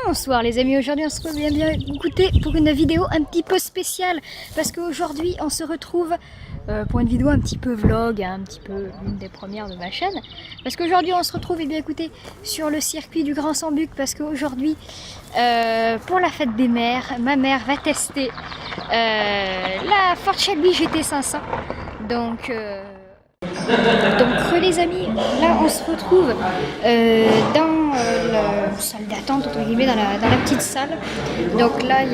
Bonsoir les amis, aujourd'hui on se retrouve bien écouter pour une vidéo un petit peu spéciale parce qu'aujourd'hui on se retrouve pour une vidéo un petit peu vlog, un petit peu l'une des premières de ma chaîne, parce qu'aujourd'hui on se retrouve bien écoutez sur le circuit du Grand Sambuc parce qu'aujourd'hui pour la fête des mères, ma mère va tester la Ford Shelby GT500 donc les amis, là on se retrouve dans la salle d'attente entre guillemets, dans la petite salle. Donc là il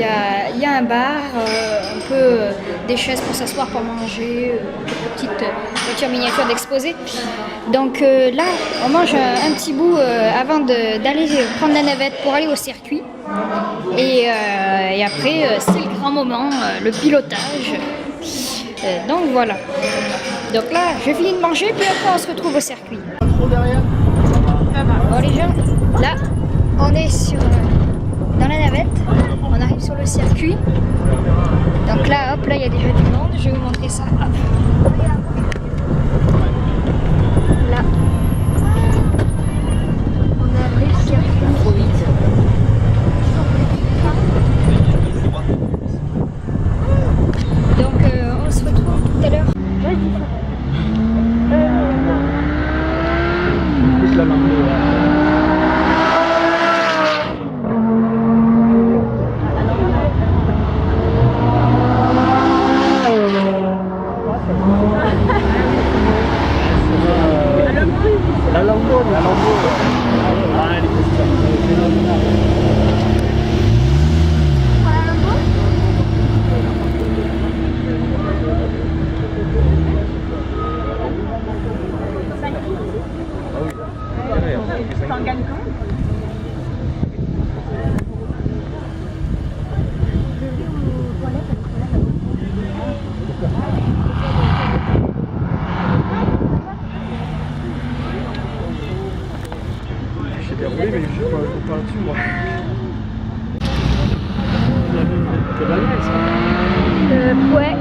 y a un bar, un peu des chaises pour s'asseoir, pour manger, quelques petites voitures miniatures d'exposé. Donc là on mange un petit bout avant d'aller prendre la navette pour aller au circuit. Et après c'est le grand moment, le pilotage. Donc voilà. Donc là, je finis de manger, puis après on se retrouve au circuit. Bon les gens, là, on est dans la navette, on arrive sur le circuit. Donc là, hop, là il y a déjà du monde, je vais vous montrer ça. Hop. Là, on a le circuit. Trop vite. Donc on se retrouve tout à l'heure. Oui, mais je ne peux pas dessus, moi. Ouais.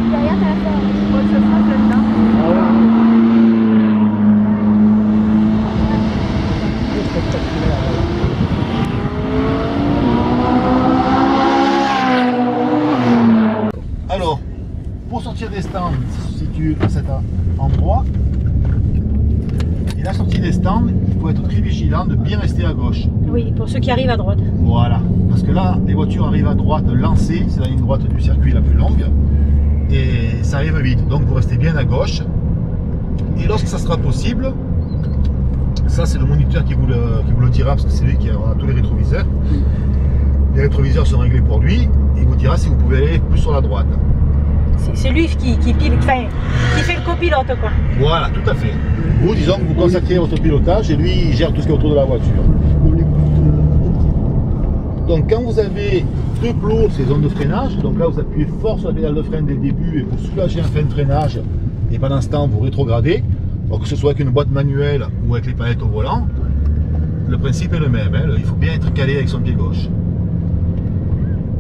Derrière, t'as la forme. Ouais, ça sera celle-là. Ah ouais. Alors, pour sortir des stands, ça se situe à cet endroit. Et la sortie des stands, il faut être très vigilant de bien rester à gauche. Oui, pour ceux qui arrivent à droite. Voilà, parce que là, les voitures arrivent à droite lancées, c'est la ligne droite du circuit la plus longue, et ça arrive vite. Donc vous restez bien à gauche. Et lorsque ça sera possible, ça c'est le moniteur qui vous le dira, parce que c'est lui qui a tous les rétroviseurs. Les rétroviseurs sont réglés pour lui, et il vous dira si vous pouvez aller plus sur la droite. C'est lui qui fait le copilote, quoi. Voilà, tout à fait. Vous, disons que vous consacrez votre pilotage et lui, il gère tout ce qui est autour de la voiture. Donc quand vous avez deux plots, c'est zones de freinage. Donc là, vous appuyez fort sur la pédale de frein dès le début et vous soulagez un frein de freinage. Et pendant ce temps, vous rétrogradez. Donc que ce soit avec une boîte manuelle ou avec les palettes au volant, le principe est le même. Hein. Il faut bien être calé avec son pied gauche.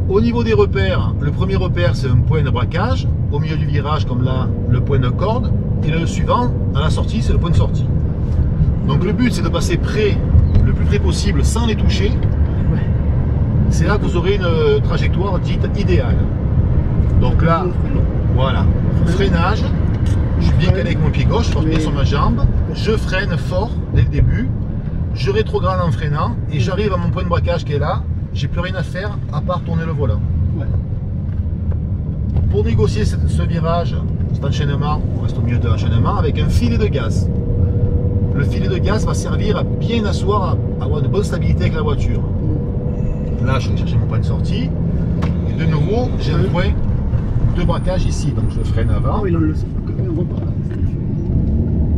Au niveau des repères, le premier repère c'est un point de braquage, au milieu du virage comme là le point de corde, et le suivant à la sortie c'est le point de sortie. Donc le but c'est de passer près, le plus près possible sans les toucher. C'est là que vous aurez une trajectoire dite idéale. Donc là, voilà, freinage, je suis bien calé avec mon pied gauche, je porte bien sur ma jambe, je freine fort dès le début, je rétrograde en freinant et j'arrive à mon point de braquage qui est là. J'ai plus rien à faire à part tourner le volant. Ouais. Pour négocier ce virage, cet enchaînement, on reste au milieu de l'enchaînement avec un filet de gaz. Le filet de gaz va servir à bien asseoir, à avoir une bonne stabilité avec la voiture. Là, je vais chercher mon point de sortie. Et de nouveau, j'ai un point de braquage ici. Donc je freine avant.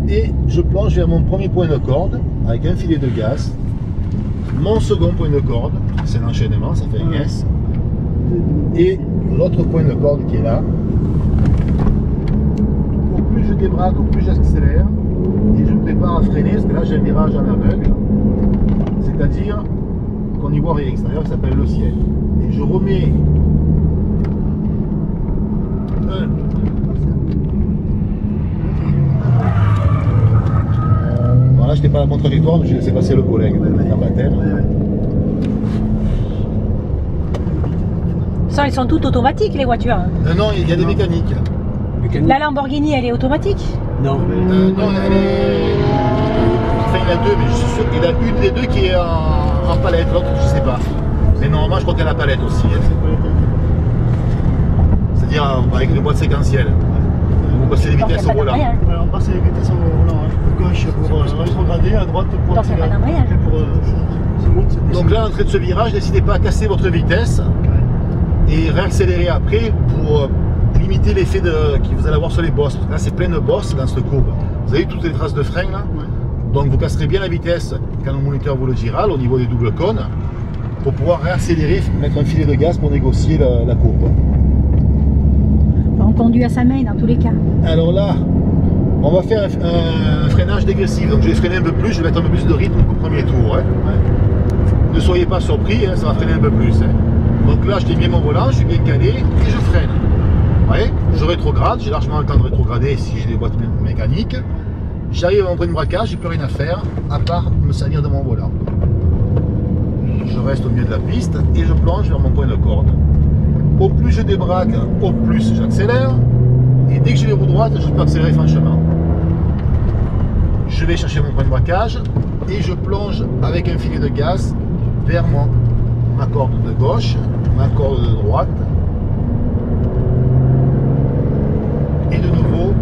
Et je plonge vers mon premier point de corde avec un filet de gaz. Mon second point de corde, c'est l'enchaînement, ça fait un S. Et l'autre point de corde qui est là. Au plus je débraque, au plus j'accélère. Et je me prépare à freiner, parce que là j'ai un virage en aveugle. C'est-à-dire qu'on n'y voit rien extérieur, qui s'appelle le ciel. Et je remets j'étais pas à la bonne trajectoire, donc j'ai laissé passer le collègue en baptême. Ça, ils sont toutes automatiques, les voitures. Non, il y a des mécaniques. La Lamborghini, elle est automatique? Non. Non, elle est... Enfin, il y en a deux, mais je suis sûr qu'il y en a une des deux qui est en palette, l'autre, je sais pas. Mais normalement, je crois qu'il y a la palette aussi. Hein. C'est-à-dire avec les boîtes séquentielles. Vous passez les vitesses au volant. Ouais, on passe les vitesses au volant. À gauche pour rétrograder, à droite pour Donc, c'est pas d'embrayage. Donc là, à l'entrée de ce virage, n'hésitez pas à casser votre vitesse et réaccélérer après pour limiter l'effet que vous allez avoir sur les bosses. Parce que là, c'est plein de bosses dans cette courbe. Vous avez toutes les traces de frein là. Donc vous casserez bien la vitesse quand le moniteur vous le girale au niveau des doubles cônes pour pouvoir réaccélérer, mettre un filet de gaz pour négocier la courbe. On conduit à sa main dans tous les cas. Alors là, on va faire un freinage dégressif. Donc je vais freiner un peu plus, je vais mettre un peu plus de rythme qu'au premier tour. Hein. Ne soyez pas surpris, hein, ça va freiner un peu plus. Hein. Donc là, je tiens bien mon volant, je suis bien calé et je freine. Vous voyez, je rétrograde, j'ai largement le temps de rétrograder si j'ai des boîtes mécaniques. J'arrive à mon point de braquage, j'ai plus rien à faire, à part me servir de mon volant. Je reste au milieu de la piste et je plonge vers mon point de corde. Au plus je débraque, au plus j'accélère. Et dès que j'ai les roues droites, je peux accélérer franchement. Je vais chercher mon point de braquage et je plonge avec un filet de gaz vers ma corde de gauche, ma corde de droite. Et de nouveau,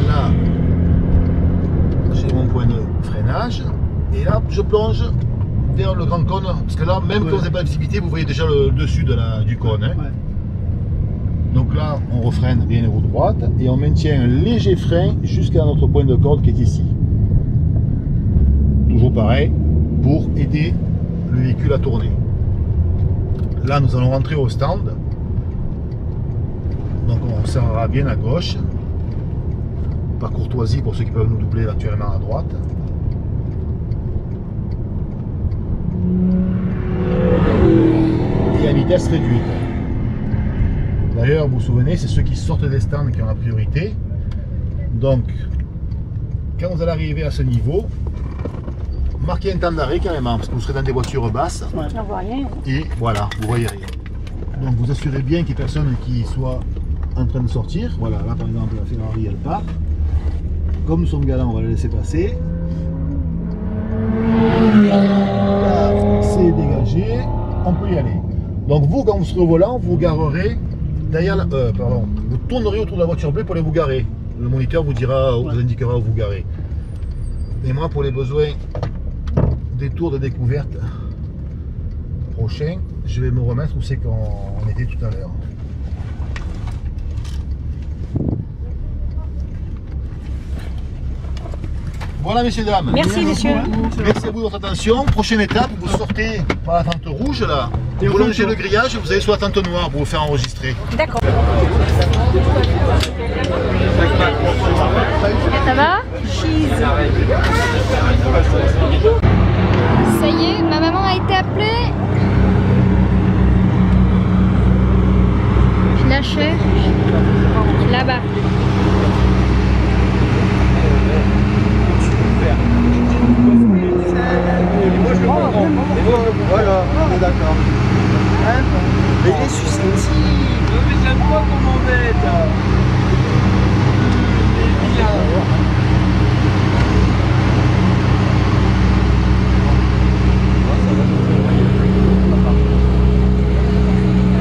là, j'ai mon point de freinage. Et là, je plonge vers le grand cône. Parce que là, même quand vous n'avez pas de visibilité, vous voyez déjà le dessus du cône. Hein. Donc là, on refreine bien les roues droites et on maintient un léger frein jusqu'à notre point de corde qui est ici. Toujours pareil, pour aider le véhicule à tourner. Là, nous allons rentrer au stand. Donc on serrera bien à gauche. Par courtoisie pour ceux qui peuvent nous doubler éventuellement à droite. Et à vitesse réduite. D'ailleurs, vous vous souvenez, c'est ceux qui sortent des stands qui ont la priorité. Donc, quand vous allez arriver à ce niveau, marquez un temps d'arrêt carrément, parce que vous serez dans des voitures basses. On ne voit rien. Et voilà, vous voyez rien. Donc, vous assurez bien qu'il n'y ait personne qui soit en train de sortir. Voilà, là par exemple, la Ferrari elle part. Comme nous sommes galants, on va la laisser passer. Là, c'est dégagé, on peut y aller. Donc vous, quand vous serez au volant, vous garerez derrière, vous tournerez autour de la voiture bleue pour aller vous garer. Le moniteur vous dira, vous indiquera où vous garez. Et moi, pour les besoins des tours de découverte prochains, je vais me remettre où c'est qu'on était tout à l'heure. Voilà, messieurs, dames. Merci, messieurs. Merci à vous de votre attention. Prochaine étape, vous sortez par la tente rouge là. Vous longez le grillage et vous allez sur la tente noire pour vous faire enregistrer. D'accord. Ça va? Cheese. Ça y est, ma maman a été appelée. Je la cherche. Là-bas. Voilà, on est d'accord. Mais il est susceptible. Mais j'aime pas qu'on m'embête.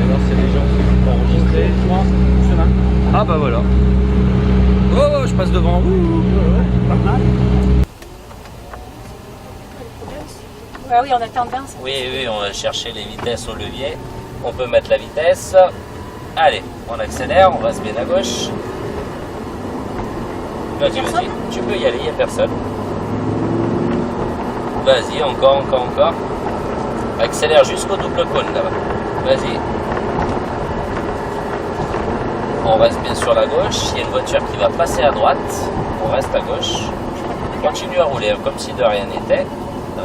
Alors c'est les gens qui vont enregistrer. Ah bah voilà. Oh, je passe devant. Pas mal. Ah oui, on a tendance. Oui, on va chercher les vitesses au levier. On peut mettre la vitesse. Allez, on accélère, on reste bien à gauche. Vas-y, tu peux y aller, il n'y a personne. Vas-y, encore. Accélère jusqu'au double cône là-bas. Vas-y. On reste bien sur la gauche. Il y a une voiture qui va passer à droite. On reste à gauche. Continue à rouler comme si de rien n'était.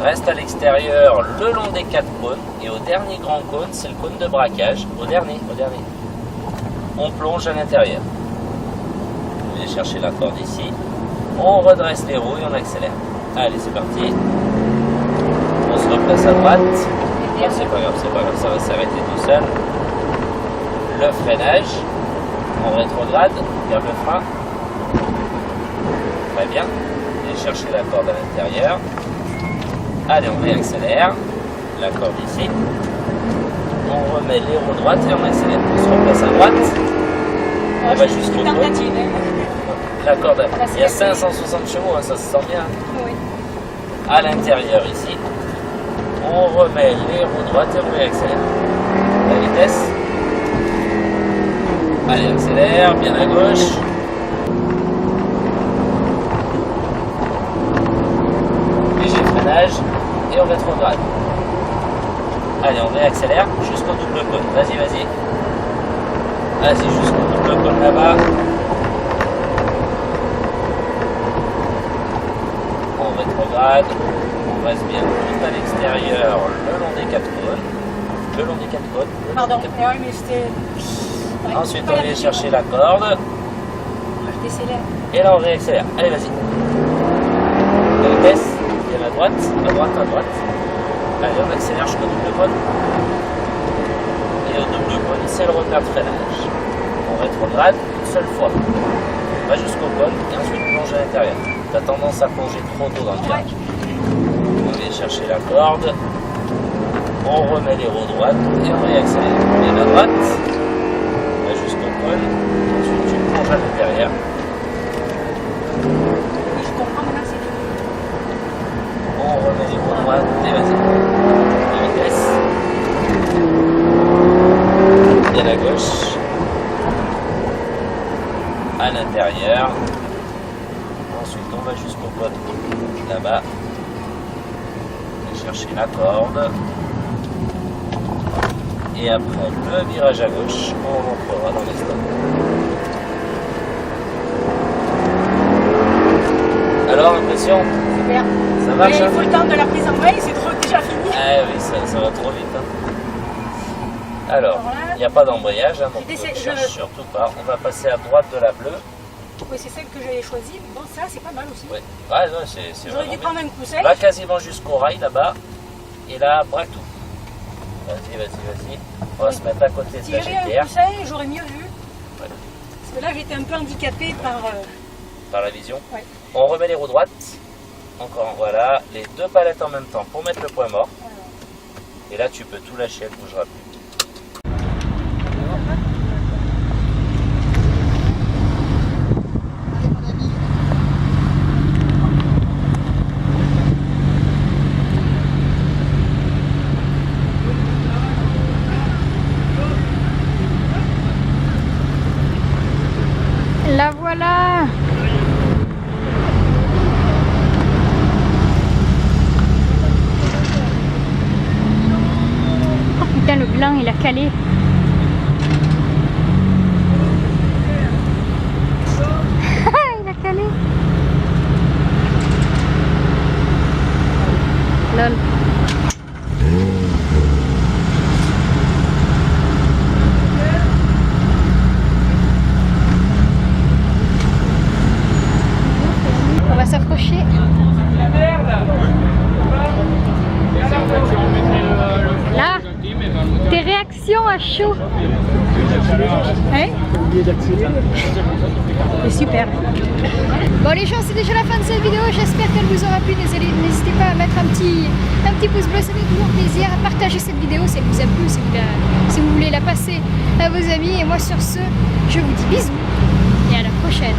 Reste à l'extérieur le long des 4 cônes et au dernier grand cône, c'est le cône de braquage. Au dernier. On plonge à l'intérieur. vient chercher la corde ici. On redresse les roues et on accélère. Allez, c'est parti. On se replace à droite. Non, c'est pas grave, ça va s'arrêter tout seul. Le freinage. On rétrograde, garde le frein. Très bien. Viens chercher la corde à l'intérieur. Allez, on réaccélère. La corde ici. On remet les roues droites et on accélère. On se replace à droite. On va jusqu'au bout. Tentative. La corde, il y a 560 chevaux, hein, ça se sent bien. Oui. À l'intérieur ici, on remet les roues droites et on réaccélère. La vitesse. Allez, accélère, bien à gauche. Léger freinage et on rétrograde. Allez, on réaccélère jusqu'au double cône. Vas-y, vas-y. Vas-y, jusqu'au double cône là-bas. On rétrograde. On reste bien tout à l'extérieur, le long des 4 cônes. Le long des 4 cônes. Pardon, oui, mais c'était. Ouais, Ensuite, pas on la vient vie. chercher la corde. Je décélère. Et là, on réaccélère. Allez, vas-y. La vitesse. Bien à droite, à droite, à droite. Allez, on accélère jusqu'au double cône. Et au double cône, c'est le repère de freinage. On rétrograde une seule fois. On va jusqu'au cône et ensuite plonge à l'intérieur. Tu as tendance à plonger trop tôt dans le virage. On vient chercher la corde. On remet les roues droites et on réaccélère. Bien à droite. On va jusqu'au cône. Ensuite, tu plonges à l'intérieur. Je comprends maintenant, c'est fini. On remet les roues droites et vas-y. La vitesse. Bien à gauche. À l'intérieur. Ensuite, on va jusqu'au cône là-bas. On va chercher la corde. Et après le virage à gauche, on rentrera dans les stops. Alors, impression? Super. Ça marche, Mais il hein? faut le temps de la prise en main, c'est déjà fini. Ah oui, ça va trop vite. Hein. Alors, il n'y a pas d'embrayage, hein, donc J'essaie- ne cherche je- surtout pas. On va passer à droite de la bleue. Oui, c'est celle que j'avais choisie. Bon, ça, c'est pas mal aussi. Ouais, ouais non, c'est J'aurais vraiment dû bien. prendre un coussin. Va quasiment jusqu'au rail là-bas. Et là, braque tout. Vas-y, vas-y, vas-y. On va se mettre à côté de la Tirer un GTR coussin, j'aurais mieux vu. Ouais. Parce que là, j'étais un peu handicapée par. par la vision. Ouais. On remet les roues droites. Encore, voilà. Les deux palettes en même temps pour mettre le point mort. Et là, tu peux tout lâcher, elle ne bougera plus. La voilà. Oh putain, le blanc il a calé. Il a calé. Lol. On va s'approcher. Là, tes réactions à chaud. Hein? C'est super. Bon les gens, c'est déjà la fin de cette vidéo, j'espère qu'elle vous aura plu. N'hésitez pas à mettre un petit pouce bleu, ça fait toujours plaisir. À partager cette vidéo si elle vous a plu, si vous voulez la passer à vos amis. Et moi sur ce, je vous dis bisous et à la prochaine.